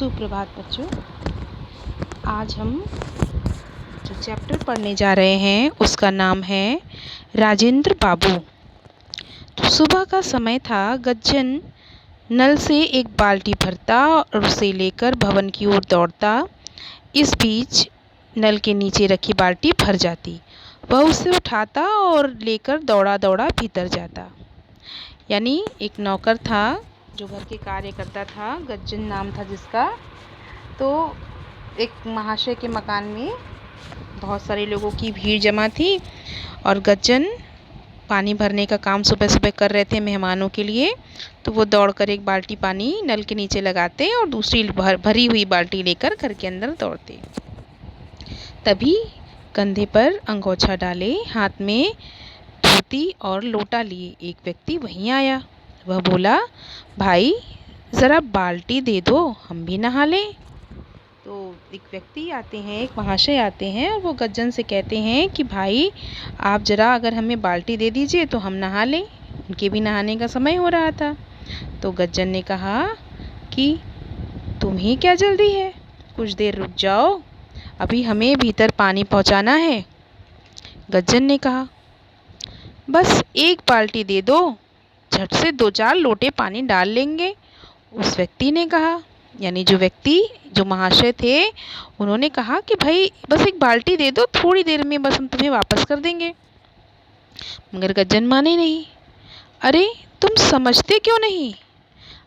सुप्रभात बच्चों। आज हम जो चैप्टर पढ़ने जा रहे हैं उसका नाम है राजेंद्र बाबू। तो सुबह का समय था। गज्जन नल से एक बाल्टी भरता और उसे लेकर भवन की ओर दौड़ता। इस बीच नल के नीचे रखी बाल्टी भर जाती। वह उसे उठाता और लेकर दौड़ा दौड़ा भीतर जाता। यानी एक नौकर था जो घर के कार्य करता था, गज्जन नाम था जिसका। तो एक महाशय के मकान में बहुत सारे लोगों की भीड़ जमा थी और गज्जन पानी भरने का काम सुबह सुबह कर रहे थे मेहमानों के लिए। तो वो दौड़कर एक बाल्टी पानी नल के नीचे लगाते और दूसरी भरी हुई बाल्टी लेकर घर के अंदर दौड़ते। तभी कंधे पर अंगोछा डाले, हाथ में धोती और लोटा लिए एक व्यक्ति वहीं आया। वह बोला, भाई ज़रा बाल्टी दे दो, हम भी नहा लें। तो एक व्यक्ति आते हैं, एक महाशय आते हैं और वो गज्जन से कहते हैं कि भाई आप ज़रा अगर हमें बाल्टी दे दीजिए तो हम नहा लें। उनके भी नहाने का समय हो रहा था। तो गज्जन ने कहा कि तुम्हें क्या जल्दी है, कुछ देर रुक जाओ, अभी हमें भीतर पानी पहुंचाना है। गज्जन ने कहा, बस एक बाल्टी दे दो, झट से 2-4 लोटे पानी डाल लेंगे। उस व्यक्ति ने कहा, यानी जो महाशय थे, उन्होंने कहा कि भाई बस एक बाल्टी दे दो, थोड़ी देर में बस हम तुम्हें वापस कर देंगे। मगर गज्जन माने नहीं। अरे तुम समझते क्यों नहीं,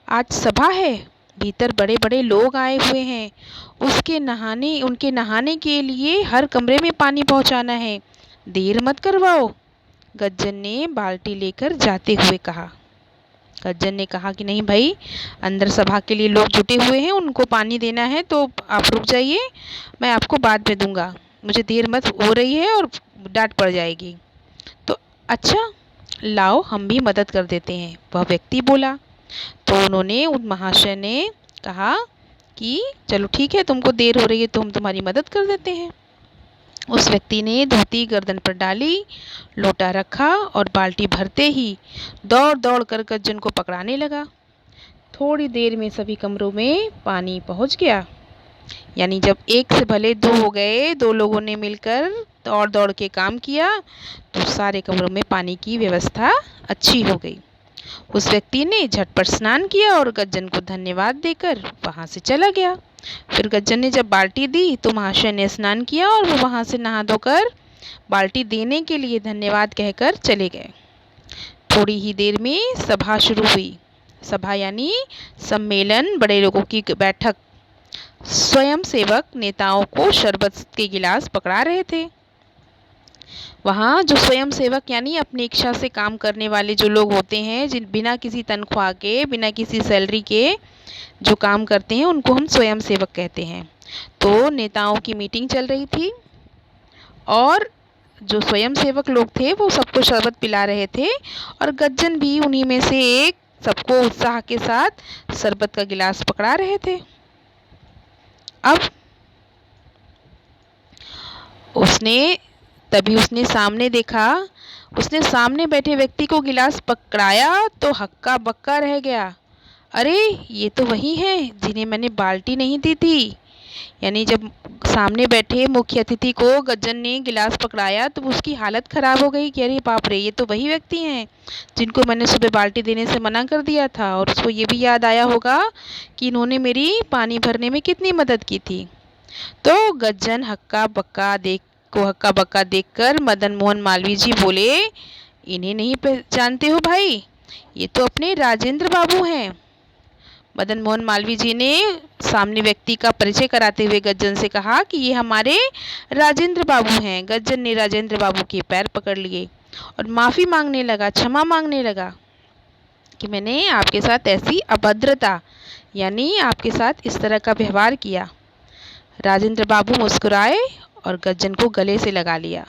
आज सभा है, भीतर बड़े बड़े लोग आए हुए हैं, उनके नहाने के लिए हर कमरे में पानी पहुंचाना है, देर मत करवाओ। गज्जन ने बाल्टी लेकर जाते हुए कहा। गज्जन ने कहा कि नहीं भाई, अंदर सभा के लिए लोग जुटे हुए हैं, उनको पानी देना है, तो आप रुक जाइए, मैं आपको बाद में दूंगा, मुझे देर मत हो रही है और डांट पड़ जाएगी। तो अच्छा लाओ, हम भी मदद कर देते हैं, वह व्यक्ति बोला। तो उन्होंने उन महाशय ने कहा कि चलो ठीक है, तुमको देर हो रही है तो हम तुम्हारी मदद कर देते हैं। उस व्यक्ति ने धोती गर्दन पर डाली, लोटा रखा और बाल्टी भरते ही दौड़ दौड़ कर गज्जन को पकड़ाने लगा। थोड़ी देर में सभी कमरों में पानी पहुंच गया। यानी जब एक से भले 2 हो गए, 2 लोगों ने मिलकर दौड़ दौड़ के काम किया तो सारे कमरों में पानी की व्यवस्था अच्छी हो गई। उस व्यक्ति ने झटपट स्नान किया और गज्जन को धन्यवाद देकर वहाँ से चला गया। फिर गज्जन ने जब बाल्टी दी तो महाशय ने स्नान किया और वो वहाँ से नहा धोकर बाल्टी देने के लिए धन्यवाद कहकर चले गए। थोड़ी ही देर में सभा शुरू हुई। सभा यानी सम्मेलन, बड़े लोगों की बैठक। स्वयंसेवक नेताओं को शरबत के गिलास पकड़ा रहे थे। वहाँ जो स्वयंसेवक यानी अपनी इच्छा से काम करने वाले जो लोग होते हैं, जिन बिना किसी तनख्वाह के, बिना किसी सैलरी के जो काम करते हैं, उनको हम स्वयंसेवक कहते हैं। तो नेताओं की मीटिंग चल रही थी और जो स्वयंसेवक लोग थे वो सबको शरबत पिला रहे थे और गज्जन भी उन्हीं में से एक, सबको उत्साह के साथ शरबत का गिलास पकड़ा रहे थे। अब उसने सामने देखा, उसने सामने बैठे व्यक्ति को गिलास पकड़ाया तो हक्का बक्का रह गया। अरे ये तो वही है जिन्हें मैंने बाल्टी नहीं दी थी। यानी जब सामने बैठे मुख्य अतिथि को गज्जन ने गिलास पकड़ाया तो उसकी हालत ख़राब हो गई कि अरे बाप रे, ये तो वही व्यक्ति हैं जिनको मैंने सुबह बाल्टी देने से मना कर दिया था। और उसको ये भी याद आया होगा कि इन्होंने मेरी पानी भरने में कितनी मदद की थी। तो गज्जन हक्का बक्का देखकर मदन मोहन मालवीय जी बोले, इन्हें नहीं पहचानते हो भाई, ये तो अपने राजेंद्र बाबू हैं। मदन मोहन मालवीय जी ने सामने व्यक्ति का परिचय कराते हुए गज्जन से कहा कि ये हमारे राजेंद्र बाबू हैं। गज्जन ने राजेंद्र बाबू के पैर पकड़ लिए और माफ़ी मांगने लगा, क्षमा मांगने लगा कि मैंने आपके साथ ऐसी अभद्रता यानी आपके साथ इस तरह का व्यवहार किया। राजेंद्र बाबू मुस्कुराए और गज्जन को गले से लगा लिया।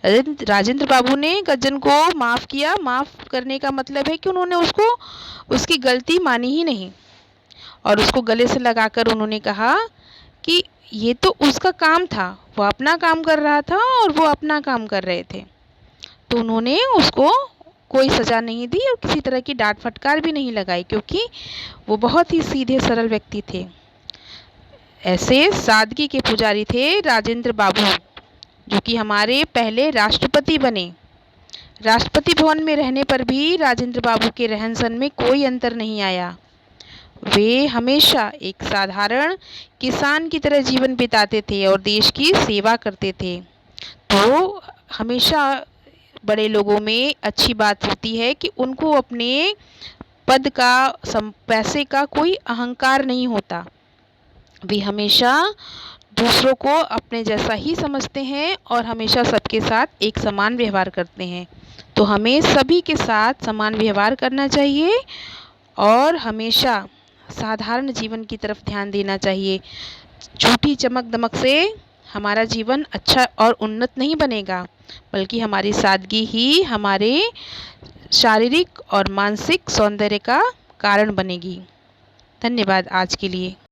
राजेंद्र बाबू ने गज्जन को माफ़ किया। माफ़ करने का मतलब है कि उन्होंने उसकी गलती मानी ही नहीं और उसको गले से लगाकर उन्होंने कहा कि ये तो उसका काम था, वो अपना काम कर रहा था और वो अपना काम कर रहे थे। तो उन्होंने उसको कोई सज़ा नहीं दी और किसी तरह की डांट फटकार भी नहीं लगाई, क्योंकि वो बहुत ही सीधे सरल व्यक्ति थे। ऐसे सादगी के पुजारी थे राजेंद्र बाबू, जो कि हमारे पहले राष्ट्रपति बने। राष्ट्रपति भवन में रहने पर भी राजेंद्र बाबू के रहन सहन में कोई अंतर नहीं आया। वे हमेशा एक साधारण किसान की तरह जीवन बिताते थे और देश की सेवा करते थे। तो हमेशा बड़े लोगों में अच्छी बात होती है कि उनको अपने पद का, पैसे का कोई अहंकार नहीं होता। वे हमेशा दूसरों को अपने जैसा ही समझते हैं और हमेशा सबके साथ एक समान व्यवहार करते हैं। तो हमें सभी के साथ समान व्यवहार करना चाहिए और हमेशा साधारण जीवन की तरफ ध्यान देना चाहिए। झूठी चमक दमक से हमारा जीवन अच्छा और उन्नत नहीं बनेगा, बल्कि हमारी सादगी ही हमारे शारीरिक और मानसिक सौंदर्य का कारण बनेगी। धन्यवाद आज के लिए।